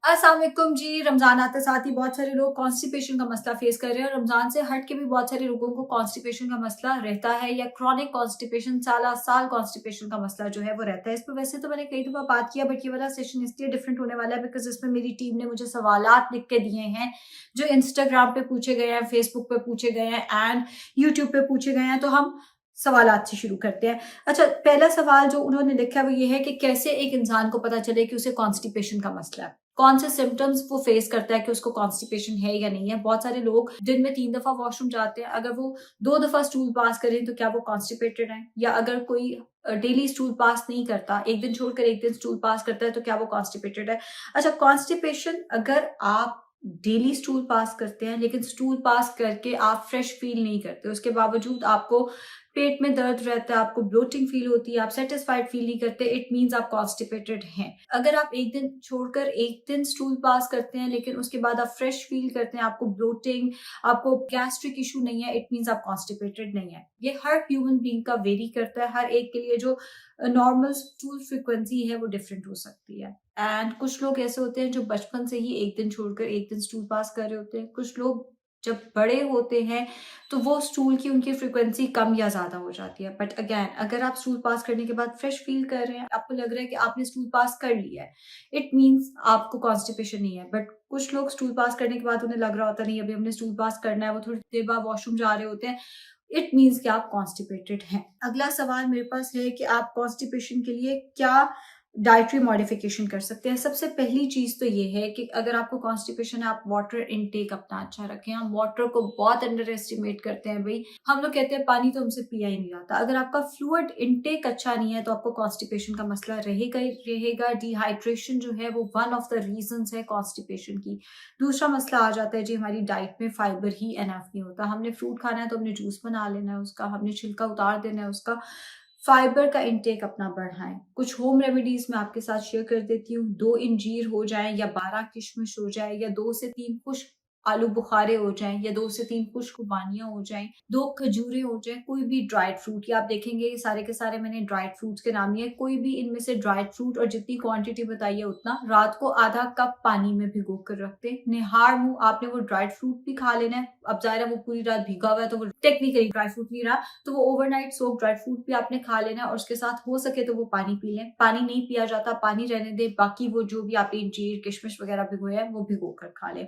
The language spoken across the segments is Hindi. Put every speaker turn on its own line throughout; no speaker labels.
अस्सलाम वालेकुम जी। रमजान आते साथ ही बहुत सारे लोग कॉन्स्टिपेशन का मसला फेस कर रहे हैं और रमजान से हट के भी बहुत सारे लोगों को कॉन्स्टिपेशन का मसला रहता है या क्रॉनिक कॉन्स्टिपेशन साल साल कॉन्स्टिपेशन का मसला जो है वो रहता है। इस पर वैसे तो मैंने कई दफा बात किया, बट ये वाला सेशन इसलिए डिफरेंट होने वाला है बिकॉज इसमें मेरी टीम ने मुझे सवालात लिख के दिए हैं जो इंस्टाग्राम पे पूछे गए हैं, फेसबुक पे पूछे गए हैं एंड यूट्यूब पे पूछे गए हैं। तो हम सवालात से शुरू करते हैं। अच्छा, पहला सवाल जो उन्होंने लिखा है वो ये है कि कैसे एक इंसान को पता चले कि उसे कॉन्स्टिपेशन का मसला है, कौन से सिम्टम्स वो फेस करता है कि उसको कॉन्स्टिपेशन है या नहीं है। बहुत सारे लोग दिन में 3 दफा वॉशरूम जाते हैं, अगर वो 2 दफा स्टूल पास करें तो क्या वो कॉन्स्टिपेटेड है, या अगर कोई डेली स्टूल पास नहीं करता, एक दिन छोड़कर एक दिन स्टूल पास करता है तो क्या वो कॉन्स्टिपेटेड है। अच्छा, कॉन्स्टिपेशन अगर आप डेली स्टूल पास करते हैं लेकिन स्टूल पास करके आप फ्रेश फील नहीं करते, उसके बावजूद आपको पेट में दर्द रहता है, आपको ब्लोटिंग फील होती है, आप सेटिस्फाइड फील नहीं करते, इट मींस आप कॉन्स्टिपेटेड हैं। अगर आप एक दिन छोड़कर एक दिन स्टूल पास करते हैं लेकिन उसके बाद आप फ्रेश फील करते हैं, आपको ब्लोटिंग, आपको गैस्ट्रिक इशू नहीं है, इट मींस आप कॉन्स्टिपेटेड नहीं है। ये हर ह्यूमन बीइंग का वेरी करता है, हर एक के लिए जो नॉर्मल स्टूल फ्रिक्वेंसी है वो डिफरेंट हो सकती है। एंड कुछ लोग ऐसे होते हैं जो बचपन से ही एक दिन छोड़कर एक दिन स्टूल पास कर रहे होते हैं। कुछ लोग जब बड़े होते हैं तो वो स्टूल की उनकी फ्रीक्वेंसी कम या ज्यादा हो जाती है। बट अगेन, अगर आप स्टूल पास करने के बाद फ्रेश फील कर रहे हैं, आपको लग रहा है कि आपने स्टूल पास कर लिया है, इट मींस आपको कॉन्स्टिपेशन नहीं है। बट कुछ लोग स्टूल पास करने के बाद उन्हें लग रहा होता नहीं अभी हमने स्टूल पास करना है, वो थोड़ी देर बाद वॉशरूम जा रहे होते हैं, इट मीन्स कि आप कॉन्स्टिपेटेड हैं। अगला सवाल मेरे पास है कि आप कॉन्स्टिपेशन के लिए क्या डाइटरी मॉडिफिकेशन कर सकते हैं। सबसे पहली चीज तो ये है कि अगर आपको कॉन्स्टिपेशन है, आप वाटर इनटेक अपना अच्छा रखें। हम वाटर को बहुत अंडर एस्टिमेट करते हैं भाई, हम लोग कहते हैं पानी तो हमसे पिया ही नहीं जाता। अगर आपका फ्लूइड इनटेक अच्छा नहीं है तो आपको कॉन्स्टिपेशन का मसला रहेगा ही रहेगा। डिहाइड्रेशन जो है वो वन ऑफ द रीजंस है कॉन्स्टिपेशन की। दूसरा मसला आ जाता है जी, हमारी डाइट में फाइबर ही एनफ नहीं होता। हमने फ्रूट खाना है तो हमने जूस बना लेना है उसका, हमने छिलका उतार देना है उसका। फाइबर का इंटेक अपना बढ़ाएं। कुछ होम रेमेडीज मैं आपके साथ शेयर कर देती हूँ। 2 इंजीर हो जाएं या 12 किशमिश हो जाए या 2 से 3 खुश्क आलू बुखारे हो जाएं या 2 से 3 खुश्क खुबानियां हो जाएं, 2 खजूरें हो जाएं, कोई भी ड्राइड फ्रूट। या आप देखेंगे ये सारे के सारे मैंने ड्राइड फ्रूट्स के नाम लिए, कोई भी इनमें से ड्राइड फ्रूट और जितनी क्वांटिटी बताई है उतना रात को आधा कप पानी में भिगो कर रखते हैं। निहार मुंह आपने वो ड्राइड फ्रूट भी खा लेना है। अब जाहिर है वो पूरी रात भीगा हुआ है तो वो टेक्निकली ड्राई फ्रूट नहीं रहा, तो वो ओवरनाइट सोक ड्राई फ्रूट भी आपने खा लेना और उसके साथ हो सके तो वो पानी पी लें। पानी नहीं पिया जाता, पानी रहने दे, बाकी वो जो भी आपने इंजीर किशमिश वगैरह भिगोए हैं वो भिगो कर खा लें।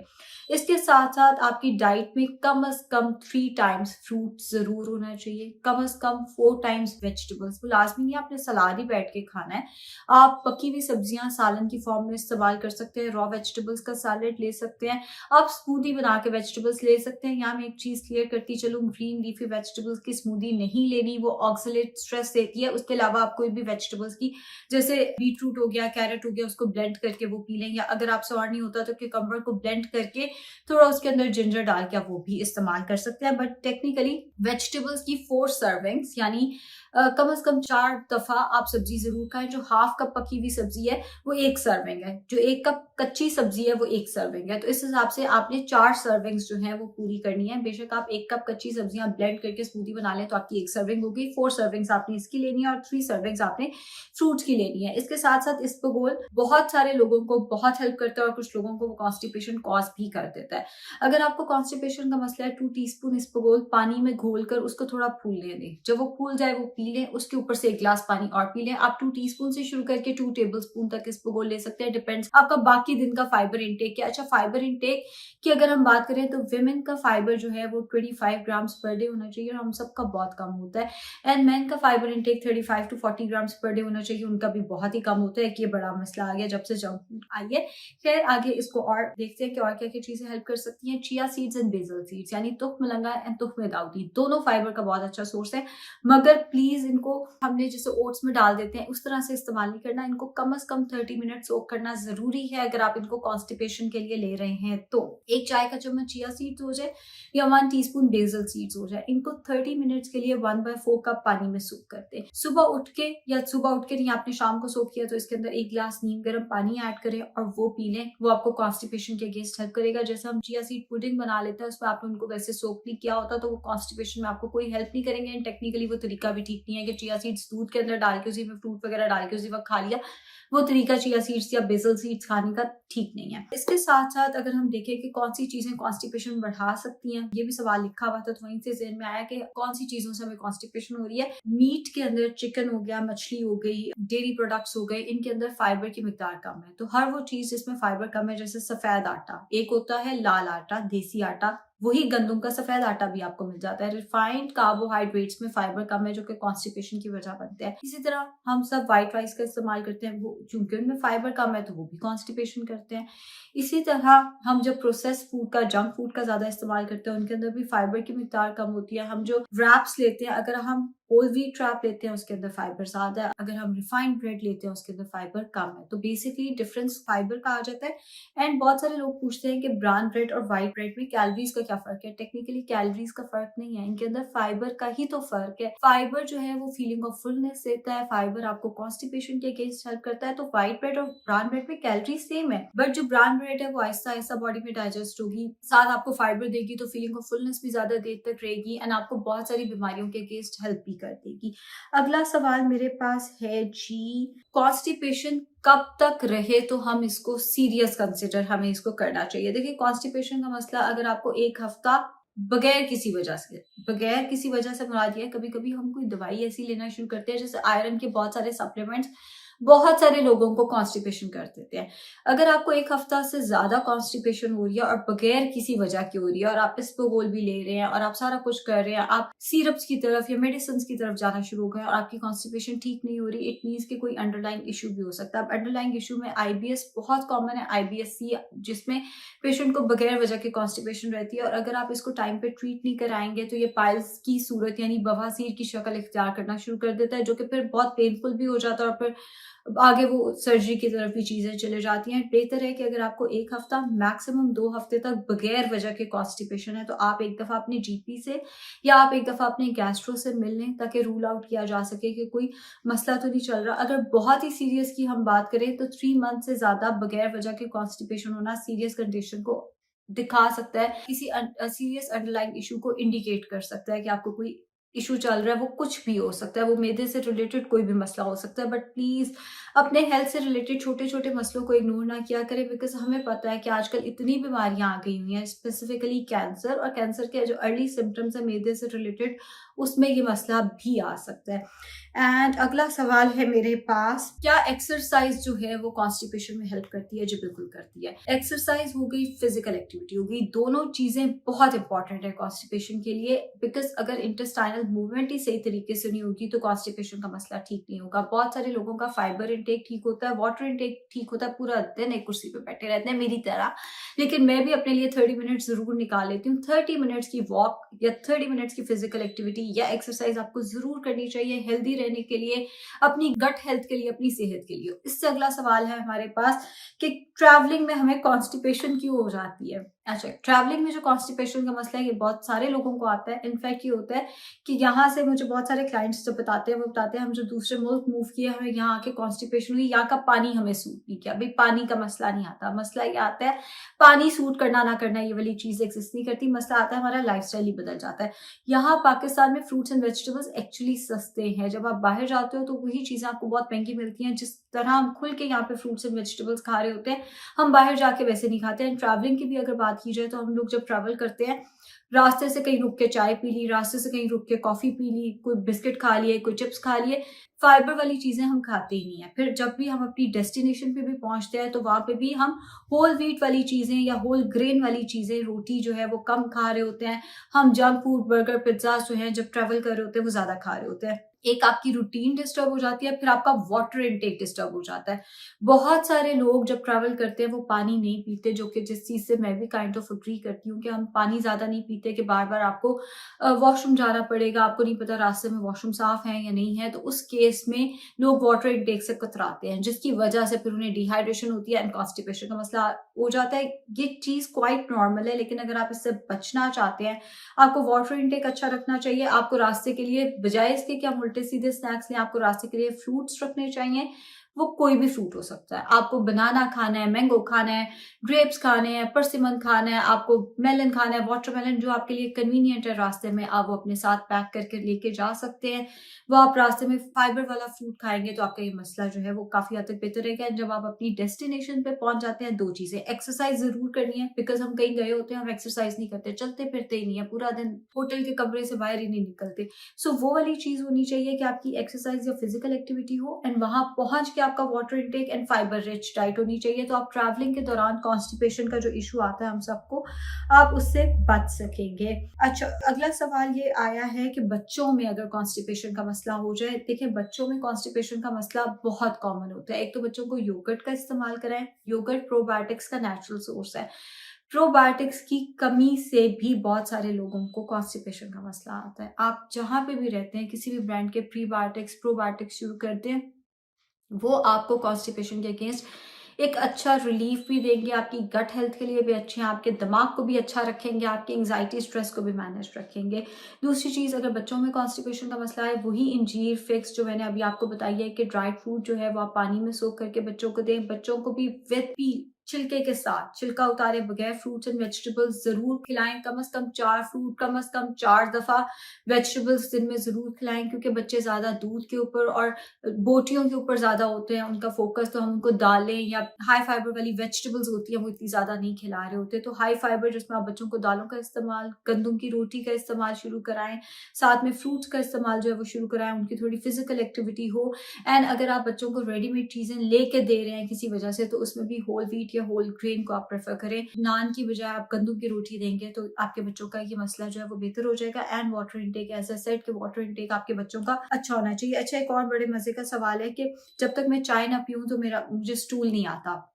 इसके साथ साथ आपकी डाइट में कम अज कम 3 टाइम्स फ्रूट जरूर होना चाहिए, कम अज कम 4 टाइम्स वेजिटेबल्स। वो लाजमी नहीं आपने सलाद ही बैठ के खाना है, आप पकी हुई सब्जियां सालन की फॉर्म में इस्तेमाल कर सकते हैं, रॉ वेजिटेबल्स का सैलेड ले सकते हैं, आप स्मूदी बना के वेजिटेबल्स ले सकते हैं। यहाँ मैं एक चीज क्लियर करती चलूं, ग्रीन लीफी वेजिटेबल्स की स्मूदी नहीं लेनी, वो ऑक्सलेट स्ट्रेस देती है। उसके अलावा आप कोई भी वेजिटेबल्स की, जैसे बीटरूट हो गया, कैरेट हो गया, उसको ब्लेंड करके वो पी लें, या अगर आप सवार नहीं होता तो क्यूकम्बर को ब्लेंड करके थोड़ा उसके अंदर जिंजर डाल के आप वो भी इस्तेमाल कर सकते हैं। बट टेक्निकली वेजिटेबल्स की 4 सर्विंग्स यानी कम से कम 4 दफा आप सब्जी जरूर खाएं। जो हाफ कप पकी हुई सब्जी है वो 1 सर्विंग है, जो 1 कप कच्ची सब्जी है वो 1 सर्विंग है। तो इस हिसाब से आपने 4 सर्विंग्स जो है वो पूरी करनी है। बेशक आप 1 कप कच्ची सब्जियां ब्लेंड करके स्मूदी बना लें तो आपकी 1 सर्विंग होगी, 4 सर्विंग्स आपने इसकी लेनी है और 3 सर्विंग्स आपने फ्रूट्स की लेनी है। इसके साथ साथ इसबगोल बहुत सारे लोगों को बहुत हेल्प करता है और कुछ लोगों को वो कॉन्स्टिपेशन कॉज भी कर देता है। अगर आपको कॉन्स्टिपेशन का मसला है, 2 टीस्पून इसबगोल पानी में घोलकर उसको थोड़ा फूलने दें। जब वो फूल जाए वो पी लें, उसके ऊपर से 1 गिलास पानी और पी लें। आप 2 टीस्पून से शुरू करके 2 टेबलस्पून तक इसबगोल ले सकते हैं, डिपेंड्स आपका बाकी दिन का फाइबर इंटेक क्या। अच्छा, फाइबर इंटेक की अगर हम बात करें तो विमेन का फाइबर जो है वो 25 ग्राम्स पर डे होना चाहिए और हम सबका बहुत कम होता है। एंड मैन का fibre intake 35 to 40 grams per day होना चाहिए, उनका भी बहुत ही कम होता है। कि ये बड़ा मसला आ गया जब से जंक फूड आई है। खैर आगे इसको और देखते हैं कि और क्या क्या चीजें हेल्प कर सकती हैं। Chia seeds and basil seeds यानी तुख मलंगा एंड तुख दाउदी, दोनों फाइबर का बहुत अच्छा सोर्स है, मगर प्लीज इनको हमने जैसे ओट्स में डाल देते हैं उस तरह से इस्तेमाल नहीं करना। इनको कम से कम 30 मिनट सोक करना जरूरी है अगर आप इनको कॉन्स्टिपेशन के लिए ले रहे हैं तो। 1 चाय का चम्मच चिया सीड्स हो जाए या 1 टीस्पून बेसल सीड्स हो जाए, इनको 30 मिनट्स के लिए 1/4 कप पानी में सोक करते हैं। सुबह उठ के नहीं, आपने शाम को सोक किया तो इसके अंदर 1 गिलास नीम गर्म पानी ऐड करें और वो पी लें। वो आपको कॉन्स्टिपेशन के अगेंस्ट हेल्प करेगा। जैसे हम चिया सीड पुडिंग बना लेते हैं, उसमें आपने उनको वैसे सोक नहीं किया होता तो वो कॉन्स्टिपेशन में आपको कोई हेल्प नहीं करेंगे। एंड टेक्निकली वो तरीका भी ठीक नहीं है कि चिया सीड्स दूध के अंदर डाल के उसी में फ्रूट वगैरह डाल के उसी वक्त खा लिया। वो तरीका चिया सीड्स या बेसल सीड्स खाने का ठीक नहीं है। इसके साथ साथ अगर हम देखें कि कौन सी चीजें कॉन्स्टिपेशन बढ़ा सकती हैं, ये भी सवाल लिखा हुआ था तो वहीं से ज़हन में आया कि कौन सी चीजों से हमें कॉन्स्टिपेशन हो रही है। मीट के अंदर चिकन हो गया, मछली हो गई, डेयरी प्रोडक्ट्स हो गए, इनके अंदर फाइबर की मिकदार कम है। तो हर वो चीज जिसमें फाइबर कम है, जैसे सफेद आटा, एक होता है लाल आटा, देसी आटा, वही गंदम का सफेद आटा भी आपको मिल जाता है। रिफाइंड कार्बोहाइड्रेट्स में फाइबर कम है जो कि कॉन्स्टिपेशन की वजह बनते हैं। इसी तरह हम सब व्हाइट राइस का इस्तेमाल करते हैं, वो चूंकि उनमें फाइबर कम है तो वो भी कॉन्स्टिपेशन करते हैं। इसी तरह हम जब प्रोसेस फूड का, जंक फूड का ज्यादा इस्तेमाल करते हैं, उनके अंदर भी फाइबर की मिकदार कम होती है। हम जो रैप्स लेते हैं, अगर हम होल व्हीट रैप लेते हैं उसके अंदर फाइबर ज्यादा है, अगर हम रिफाइंड ब्रेड लेते हैं उसके अंदर फाइबर कम है। तो बेसिकली डिफरेंस फाइबर का आ जाता है। एंड बहुत सारे लोग पूछते हैं कि ब्राउन ब्रेड और व्हाइट ब्रेड में कैलोरीज का क्या फर्क है। टेक्निकली कैलोरीज का फर्क नहीं है, इनके अंदर फाइबर का ही तो फर्क है। फाइबर जो है वो फीलिंग ऑफ फुलनेस देता है, फाइबर आपको कॉन्स्टिपेशन के अगेंस्ट हेल्प करता है। तो व्हाइट ब्रेड और ब्राउन ब्रेड में कैलोरी सेम है, बट जो ब्राउन ब्रेड है वो आहिस्ता आहिस्ता बॉडी में डाइजेस्ट होगी, साथ आपको फाइबर देगी तो फीलिंग ऑफ फुलनेस भी ज्यादा देर तक रहेगी एंड आपको बहुत सारी बीमारियों के अगेंस्ट हेल्प भी कर देगी। अगला सवाल मेरे पास है जी, कॉन्स्टिपेशन कब तक रहे तो हम इसको सीरियस कंसिडर, हमें इसको करना चाहिए। देखिए, कॉन्स्टिपेशन का मसला अगर आपको एक हफ्ता बगैर किसी वजह से मुराद है, कभी कभी हम कोई दवाई ऐसी लेना शुरू करते हैं, जैसे आयरन के बहुत सारे सप्लीमेंट्स बहुत सारे लोगों को कॉन्स्टिपेशन कर देते हैं। अगर आपको एक हफ्ता से ज्यादा कॉन्स्टिपेशन हो रही है और बगैर किसी वजह की हो रही है और आप इस्पोगोल भी ले रहे हैं और आप सारा कुछ कर रहे हैं, आप सिरप्स की तरफ या मेडिसिन की तरफ जाना शुरू हो गए और आपकी कॉन्स्टिपेशन ठीक नहीं हो रही, इट मीन्स कि कोई अंडरलाइंग इशू भी हो सकता है। अब अंडरलाइंग इशू में आईबीएस बहुत कॉमन है, आईबीएससी, जिसमें पेशेंट को बगैर वजह की कॉन्स्टिपेशन रहती है और अगर आप इसको टाइम पे ट्रीट नहीं कराएंगे तो ये पाइल्स की सूरत यानी बवासीर की शक्ल इख्तियार करना शुरू कर देता है, जो कि फिर बहुत पेनफुल भी हो जाता है और फिर आगे वो सर्जरी की तरफ भी चीजें चले जाती हैं। बेहतर है कि अगर आपको एक हफ्ता मैक्सिमम 2 हफ्ते तक बगैर वजह के कॉन्स्टिपेशन है तो आप एक दफा अपने जीपी से या आप एक दफा अपने गैस्ट्रो से मिल लें ताकि रूल आउट किया जा सके कि कोई मसला तो नहीं चल रहा। अगर बहुत ही सीरियस की हम बात करें तो 3 मंथ से ज्यादा बगैर वजह के कॉन्स्टिपेशन होना सीरियस कंडीशन को दिखा सकता है, किसी सीरियस अंडरलाइंग इशू को इंडिकेट कर सकता है कि आपको कोई इशू चल रहा है। वो कुछ भी हो सकता है, वो मैदे से रिलेटेड कोई भी मसला हो सकता है, बट प्लीज अपने हेल्थ से रिलेटेड छोटे छोटे मसलों को इग्नोर ना किया करें, बिकॉज हमें पता है कि आजकल इतनी बीमारियां आ गई हुई हैं, स्पेसिफिकली कैंसर, और कैंसर के जो अर्ली सिम्टम्स है मैदे से रिलेटेड, उसमें ये मसला भी आ सकता है। एंड अगला सवाल है मेरे पास, क्या एक्सरसाइज जो है वो कॉन्स्टिपेशन में हेल्प करती है? जी बिल्कुल करती है। एक्सरसाइज हो गई, फिजिकल एक्टिविटी हो गई, दोनों चीजें बहुत इंपॉर्टेंट है कॉन्स्टिपेशन के लिए, बिकॉज अगर इंटेस्टाइनल मूवमेंट ही सही तरीके से नहीं होगी तो कॉन्स्टिपेशन का मसला ठीक नहीं होगा। बहुत सारे लोगों का फाइबर इंटेक ठीक होता है, वाटर इंटेक ठीक होता है, पूरा दिन एक कुर्सी पे बैठे रहते हैं मेरी तरह, लेकिन मैं भी अपने लिए 30 मिनट जरूर निकाल लेती हूँ। 30 मिनट्स की वॉक या 30 मिनट्स की फिजिकल एक्टिविटी या एक्सरसाइज आपको जरूर करनी चाहिए, हेल्दी रहने के लिए, अपनी गट हेल्थ के लिए, अपनी सेहत के लिए। इससे अगला सवाल है हमारे पास कि ट्रैवलिंग में हमें कॉन्स्टिपेशन क्यों हो जाती है? अच्छा, ट्रैवलिंग में जो कॉन्स्टिपेशन का मसला है ये बहुत सारे लोगों को आता है। इनफैक्ट ये होता है कि यहाँ से मुझे बहुत सारे क्लाइंट्स जो बताते हैं, वो बताते हैं हम जो दूसरे मुल्क मूव किए, हमें यहाँ आके कॉन्स्टिपेशन हुई, यहाँ का पानी हमें सूट नहीं किया। भाई पानी का मसला नहीं आता, मसला ये आता है पानी सूट करना ना करना, ये वाली चीज एक्सिस्ट नहीं करती। मसला आता है हमारा लाइफस्टाइल ही बदल जाता है। यहाँ पाकिस्तान में फ्रूट्स एंड वेजिटेबल्स एक्चुअली सस्ते हैं, जब आप बाहर जाते हो तो वही चीजें आपको बहुत महंगी मिलती हैं। जिस तरह हम खुल के यहाँ पे फ्रूट्स एंड वेजिटेबल्स खा रहे होते हैं, हम बाहर जाके वैसे नहीं खाते हैं। ट्रैवलिंग की भी अगर बात की जाए तो हम लोग जब ट्रैवल करते हैं, रास्ते से कहीं रुक के चाय पी ली, रास्ते से कहीं रुक के कॉफी पी ली, कोई बिस्किट खा लिए, कोई चिप्स खा लिए, फाइबर वाली चीजें हम खाते ही नहीं है। फिर जब भी हम अपनी डेस्टिनेशन पे भी पहुंचते हैं तो वहां पे भी हम होल व्हीट वाली चीजें या होल ग्रेन वाली चीजें, रोटी जो है वो कम खा रहे होते हैं। हम जंक फूड, बर्गर, पिज्जा जो है जब ट्रेवल कर रहे होते हैं वो ज्यादा खा रहे होते हैं। एक आपकी रूटीन डिस्टर्ब हो जाती है, फिर आपका वाटर इनटेक डिस्टर्ब हो जाता है। बहुत सारे लोग जब ट्रैवल करते हैं वो पानी नहीं पीते, जो कि जिस चीज से मैं भी काइंड ऑफ अग्री करती हूँ कि हम पानी ज्यादा नहीं पीते, कि बार बार आपको वॉशरूम जाना पड़ेगा, आपको नहीं पता रास्ते में वॉशरूम साफ है या नहीं है, तो उस केस में लोग वाटर इनटेक से कतराते हैं, जिसकी वजह से फिर उन्हें डिहाइड्रेशन होती है एंड कॉन्स्टिपेशन का मसला हो जाता है। ये चीज क्वाइट नॉर्मल है, लेकिन अगर आप इससे बचना चाहते हैं, आपको वाटर इनटेक अच्छा रखना चाहिए। आपको रास्ते के लिए बजाय इसके कि आप उल्टे सीधे स्नैक्स लें, आपको रास्ते के लिए फ्रूट्स रखने चाहिए, वो कोई भी फ्रूट हो सकता है। आपको बनाना खाना है, मैंगो खाना है, ग्रेप्स खाने हैं, परसिमन खाना है, आपको मेलन खाना है, वाटरमेलन जो आपके लिए कन्वीनियंट है रास्ते में, आप वो अपने साथ पैक करके लेके जा सकते हैं। वो आप रास्ते में फाइबर वाला फ्रूट खाएँगे तो आपका ये मसला जो है वो काफ़ी हद तक बेहतर रहेगा। जब आप अपनी डेस्टिनेशन पे पहुँच जाते हैं 2 चीज़ें, एक्सरसाइज़ ज़रूर करनी है बिकॉज़ हम कहीं गए होते हैं, हम एक्सरसाइज़ नहीं करते, चलते-फिरते ही नहीं है, पूरा दिन होटल के कमरे से बाहर ही नहीं निकलते। सो वो वाली चीज़ होनी चाहिए कि आपकी एक्सरसाइज़ या फिज़िकल एक्टिविटी हो एंड वहाँ पहुँच के आपका water intake and fibre rich diet होनी चाहिए। तो आप ट्रैवलिंग के दौरान कॉन्स्टिपेशन का जो इश्यू आता है हम सबको, आप उससे बच सकेंगे। अच्छा, अगला सवाल ये आया है कि बच्चों में अगर कॉन्स्टिपेशन का मसला हो जाए, देखिए बच्चों में कॉन्स्टिपेशन का मसला बहुत कॉमन होता है। एक तो बच्चों को योगर्ट का इस्तेमाल कराएं, योगर्ट प्रोबायोटिक्स का नेचुरल सोर्स है। प्रोबायोटिक्स की कमी से भी बहुत सारे लोगों को कॉन्स्टिपेशन का मसला आता है। आप जहाँ पे भी रहते हैं, किसी भी ब्रांड के प्रीबायोटिक्स, प्रोबायोटिक्स यूज़ करते हैं, वो आपको कॉन्स्टिपेशन के अगेंस्ट एक अच्छा रिलीफ भी देंगे, आपकी गट हेल्थ के लिए भी अच्छे हैं, आपके दिमाग को भी अच्छा रखेंगे, आपकी एंग्जाइटी स्ट्रेस को भी मैनेज रखेंगे। दूसरी चीज़, अगर बच्चों में कॉन्स्टिपेशन का मसला है, वही इंजीर फिक्स जो मैंने अभी आपको बताई है कि ड्राइड फ्रूट जो है वो आप पानी में सोख करके बच्चों को दें। बच्चों को भी विद पी छिलके के साथ, छिलका उतारे बगैर फ्रूट्स एंड वेजिटेबल्स ज़रूर खिलाएं। कम से कम 4 फ्रूट, कम से कम 4 दफ़ा वेजिटेबल्स दिन में ज़रूर खिलाएं, क्योंकि बच्चे ज़्यादा दूध के ऊपर और बोटियों के ऊपर ज़्यादा होते हैं उनका फोकस। तो हम उनको दालें या हाई फाइबर वाली वेजिटेबल्स होती है वो इतनी ज़्यादा नहीं खिला रहे होते। तो हाई फाइबर जिसमें आप बच्चों को दालों का इस्तेमाल, गंदम की रोटी का इस्तेमाल शुरू कराएं, साथ में फ्रूट्स का इस्तेमाल जो है वो शुरू कराएं, उनकी थोड़ी फिजिकल एक्टिविटी हो। एंड अगर आप बच्चों को रेडीमेड चीज़ें लेके दे रहे हैं किसी वजह से, तो उसमें भी होल व्हीट या होल ग्रेन को आप प्रेफर करें। नान की बजाय आप गंदम की रोटी देंगे तो आपके बच्चों का ये मसला जो है वो बेहतर हो जाएगा। And water intake, as I said कि वाटर इंटेक आपके बच्चों का अच्छा होना चाहिए। अच्छा, एक और बड़े मजे का सवाल है कि जब तक मैं चाय ना पीऊँ तो मुझे स्टूल नहीं आता।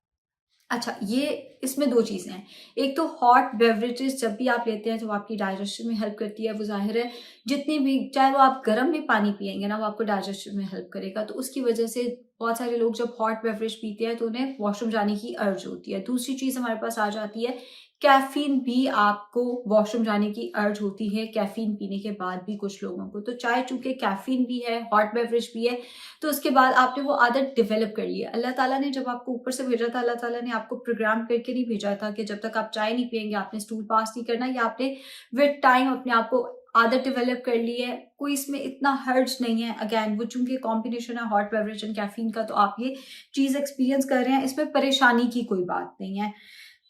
अच्छा, ये इसमें 2 चीज़ें हैं। एक तो हॉट बेवरेजेस जब भी आप लेते हैं तो वो आपकी डाइजेशन में हेल्प करती है, वो ज़ाहिर है। जितनी भी, चाहे वो आप गर्म भी पानी पिएँगे ना, वो आपको डाइजेशन में हेल्प करेगा। तो उसकी वजह से बहुत सारे लोग जब हॉट बेवरेज पीते हैं तो उन्हें वॉशरूम जाने की अर्ज होती है। दूसरी चीज़ हमारे पास आ जाती है, कैफ़ीन भी आपको वॉशरूम जाने की अर्ज होती है, कैफ़ीन पीने के बाद भी कुछ लोगों को। तो चाय चूँकि कैफ़ीन भी है, हॉट बेवरेज भी है, तो उसके बाद आपने वो आदत डेवलप कर ली है। अल्लाह ताला ने जब आपको ऊपर से भेजा था, अल्लाह ताला ने आपको प्रोग्राम करके नहीं भेजा था कि जब तक आप चाय नहीं पिएँगे आपने स्टूल पास नहीं करना, या आपने विद टाइम अपने आप को आदत डेवलप कर ली है। कोई इसमें इतना हर्ज नहीं है। अगेन वो चूँकि कॉम्बिनेशन है हॉट बेवरेज एंड कैफ़ीन का, तो आप ये चीज़ एक्सपीरियंस कर रहे हैं, इसमें परेशानी की कोई बात नहीं है।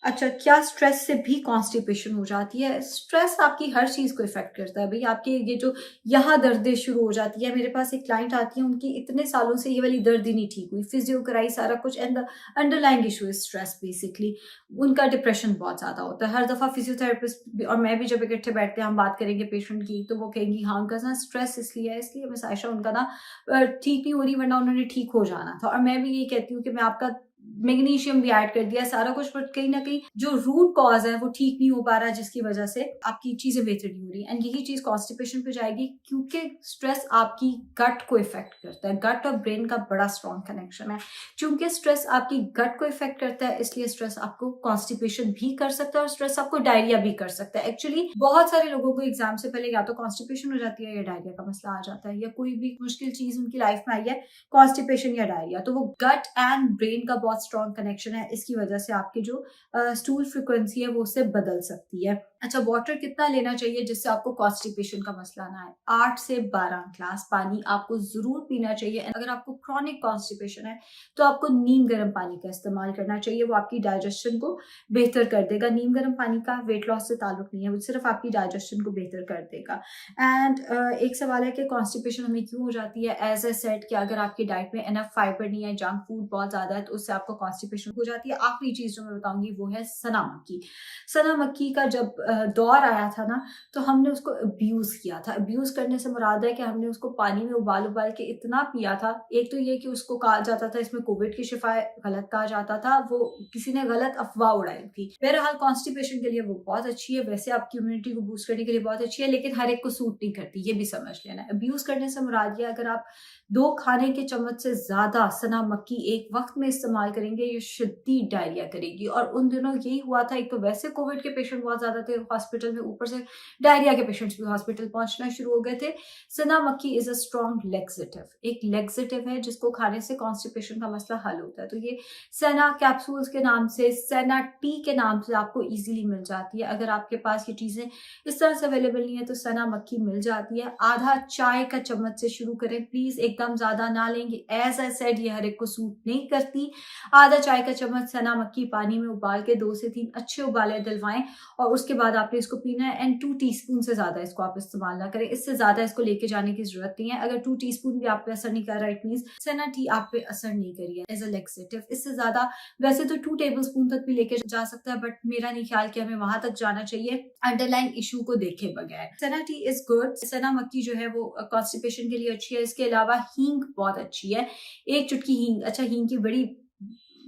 अच्छा, क्या स्ट्रेस से भी कॉन्स्टिपेशन हो जाती है? स्ट्रेस आपकी हर चीज़ को इफ़ेक्ट करता है भई। आपके ये जो यहाँ दर्दें शुरू हो जाती है, मेरे पास एक क्लाइंट आती है, उनकी इतने सालों से ये वाली दर्द ही नहीं ठीक हुई। फिज़ियो कराई, सारा कुछ, and the underlying issue is stress basically. उनका डिप्रेशन बहुत ज़्यादा होता है। हर दफ़ा फिज़ियोथेरेपिस्ट भी और मैं भी जब इकट्ठे बैठते हैं, हम बात करेंगे पेशेंट की, तो वो कहेंगी हाँ, उनका ना स्ट्रेस इसलिए है, इसलिए मिस आयशा उनका ना ठीक नहीं हो रही, वरना उन्होंने ठीक हो जाना था। और मैं भी यही कहती हूँ कि मैं आपका मैग्नीशियम भी ऐड कर दिया, सारा कुछ, बट कहीं न कहीं जो रूट कॉज़ है वो ठीक नहीं हो पा रहा, जिसकी वजह से आपकी चीज़ें बेहतर नहीं हो रही। एंड यही चीज़ कॉन्स्टिपेशन पे जाएगी, क्योंकि स्ट्रेस आपकी गट को इफ़ेक्ट करता है। गट और ब्रेन का बड़ा स्ट्रॉन्ग कनेक्शन है। चूँकि स्ट्रेस आपकी गट को इफ़ेक्ट करता है, इसलिए स्ट्रेस आपको कॉन्स्टिपेशन भी कर सकता है और स्ट्रेस आपको डायरिया भी कर सकता है। एक्चुअली बहुत सारे लोगों को एग्ज़ाम से पहले या तो कॉन्स्टिपेशन हो जाती है या डायरिया का मसला आ जाता है, या कोई भी मुश्किल चीज़ उनकी लाइफ़ में आई है, कॉन्स्टिपेशन या डायरिया, तो वो गट एंड ब्रेन का बहुत स्ट्रॉन्ग कनेक्शन है। इसकी वजह से आपकी जो स्टूल फ्रीक्वेंसी है वो उससे बदल सकती है। अच्छा, वाटर कितना लेना चाहिए जिससे आपको कॉन्स्टिपेशन का मसला ना आए? 8 से 12 ग्लास पानी आपको ज़रूर पीना चाहिए। अगर आपको क्रॉनिक कॉन्स्टिपेशन है तो आपको नीम गर्म पानी का इस्तेमाल करना चाहिए, वो आपकी डाइजेशन को बेहतर कर देगा। नीम गर्म पानी का वेट लॉस से ताल्लुक नहीं है, वो सिर्फ आपकी डाइजेशन को बेहतर कर देगा। एंड एक सवाल है कि कॉन्स्टिपेशन हमें क्यों हो जाती है? एज ए सेड कि अगर आपकी डाइट में इनफ फाइबर नहीं है, जंक फूड बहुत ज़्यादा है, तो उससे आपको कॉन्स्टिपेशन हो जाती है। आखिरी चीज़ जो मैं बताऊंगी वो है सना मक्खी। सना मक्खी का जब दौर आया था ना, तो हमने उसको अब्यूज़ किया था। अब्यूज़ करने से मुराद है कि हमने उसको पानी में उबाल उबाल के इतना पिया था। एक तो ये कि उसको कहा जाता था इसमें कोविड की शिफा है, गलत कहा जाता था, वो किसी ने गलत अफवाह उड़ाई थी। बहरहाल कॉन्स्टिपेशन के लिए वो बहुत अच्छी है, वैसे आपकी इम्यूनिटी को बूस्ट करने के लिए बहुत अच्छी है, लेकिन हर एक को सूट नहीं करती, ये भी समझ लेना। अब्यूज़ करने से मुराद ये, अगर आप 2 खाने के चम्मच से ज़्यादा सना मक्खी एक वक्त में इस्तेमाल करेंगे, ये शदीद डायरिया करेगी। और उन दिनों यही हुआ था, एक तो वैसे कोविड के पेशेंट बहुत ज़्यादा थे हॉस्पिटल में, ऊपर से डायरिया के पेशेंट्स भी हॉस्पिटल पहुंचना शुरू हो गए थे। सना मक्खी इज अ स्ट्रॉन्ग लेक्सेटिव, एक लेक्सेटिव है जिसको खाने से कॉन्स्टिपेशन का मसला हल होता है। तो ये सना कैप्सूल्स के नाम से, सना टी के नाम से आपको इजीली मिल जाती है। अगर आपके पास ये चीजें इस तरह से अवेलेबल नहीं है तो सना मक्खी मिल जाती है। आधा चाय का चम्मच से शुरू करें प्लीज, एकदम ज्यादा ना लेंगे। एज आई सेड ये हर एक को सूट नहीं करती। आधा चाय का चम्मच सना मक्खी पानी में उबाल के 2 से 3 अच्छे उबाले दिलवाएं और उसके बाद आपने इसको पीना है। एंड 2 टीस्पून से ज्यादा इसको आप इस्तेमाल ना करें, इससे ज्यादा इसको लेके जाने की जरूरत नहीं है। अगर 2 टीस्पून भी आप पे असर नहीं कर रहा, इट मींस सना टी आप पे असर नहीं करी है एज अ लेक्सेटिव। इससे ज्यादा वैसे तो 2 टेबलस्पून तक भी लेके जा सकता है, बट मेरा नहीं ख्याल कि हमें वहां तक जाना चाहिए अंडरलाइन इशू को देखे बगैर। सना टी इज गुड। सना मक्खी जो है वो कॉन्स्टिपेशन के लिए अच्छी है। इसके अलावा हींग बहुत अच्छी है, 1 चुटकी हींग। अच्छा, हींग की बड़ी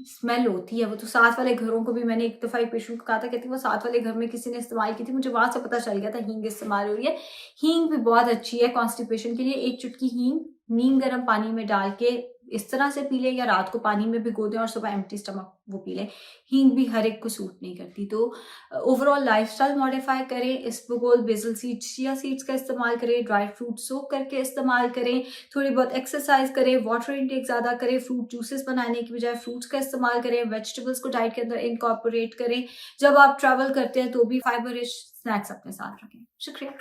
स्मेल होती है, वो तो साथ वाले घरों को भी, मैंने एक दफा एक पेशेंट को कहा था, कहती वो साथ वाले घर में किसी ने इस्तेमाल की थी, मुझे वहां से पता चल गया था हींग इस्तेमाल हो रही है। हींग भी बहुत अच्छी है कॉन्स्टिपेशन के लिए। 1 चुटकी हींग नीम गर्म पानी में डाल के इस तरह से पी लें, या रात को पानी में भिगो दें और सुबह एम्प्टी स्टमक वो पी लें। हींग भी हर एक को सूट नहीं करती। तो ओवरऑल लाइफस्टाइल मॉडिफाई करें, इसबगोल, बेसल सीड्स, चिया सीड्स का इस्तेमाल करें, ड्राई फ्रूट सोक करके इस्तेमाल करें, थोड़ी बहुत एक्सरसाइज करें, वाटर इनटेक ज्यादा करें, फ्रूट जूसेस बनाने की बजाय फ्रूट्स का इस्तेमाल करें, वेजिटेबल्स को डाइट के अंदर इनकॉर्पोरेट करें। जब आप ट्रैवल करते हैं तो भी फाइबर रिच स्नैक्स अपने साथ रखें। शुक्रिया।